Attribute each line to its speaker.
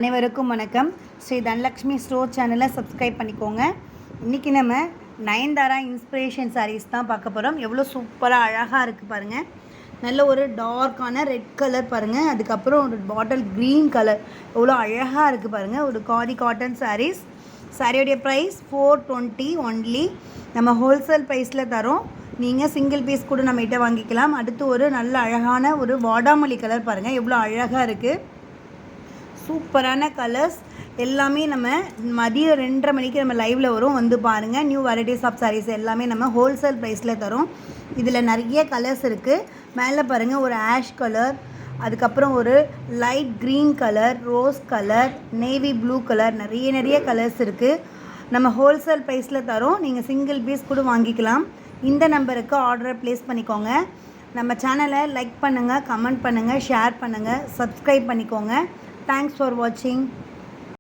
Speaker 1: அனைவருக்கும் வணக்கம். ஸ்ரீ தனலக்ஷ்மி ஸ்டோர் சேனலை சப்ஸ்கிரைப் பண்ணிக்கோங்க. இன்றைக்கி நம்ம நயன்தாரா இன்ஸ்பிரேஷன் சாரீஸ் தான் பார்க்க போகிறோம். எவ்வளோ சூப்பராக அழகாக இருக்குது பாருங்கள். நல்ல ஒரு டார்க்கான ரெட் கலர் பாருங்கள். அதுக்கப்புறம் ஒரு பாட்டில் க்ரீன் கலர் எவ்வளோ அழகாக இருக்குது பாருங்கள். ஒரு காட்டன் சாரீஸ். சாரியோடைய ப்ரைஸ் 420 ஒன்லி. நம்ம ஹோல்சேல் ப்ரைஸில் தரோம். நீங்கள் சிங்கிள் பீஸ் கூட நம்மகிட்ட வாங்கிக்கலாம். அடுத்து ஒரு நல்ல அழகான ஒரு வாடாமல்லி கலர் பாருங்கள், எவ்வளோ அழகாக இருக்குது. சூப்பரான கலர்ஸ் எல்லாமே நம்ம மதியம் 2:30 மணிக்கு நம்ம லைவில் வரும், வந்து பாருங்கள். நியூ வெரைட்டிஸ் ஆஃப் சாரீஸ் எல்லாமே நம்ம ஹோல்சேல் ப்ரைஸில் தரோம். இதில் நிறைய கலர்ஸ் இருக்குது. மேலே பாருங்கள், ஒரு ஆஷ் கலர், அதுக்கப்புறம் ஒரு light green colour, rose colour, navy blue colour, நிறைய கலர்ஸ் இருக்குது. நம்ம ஹோல்சேல் ப்ரைஸில் தரோம். நீங்கள் சிங்கிள் பீஸ் கூட வாங்கிக்கலாம். இந்த நம்பருக்கு ஆர்டரை ப்ளேஸ் பண்ணிக்கோங்க. நம்ம சேனலை லைக் பண்ணுங்கள், கமெண்ட் பண்ணுங்கள், ஷேர் பண்ணுங்கள், சப்ஸ்கிரைப் பண்ணிக்கோங்க. Thanks for watching.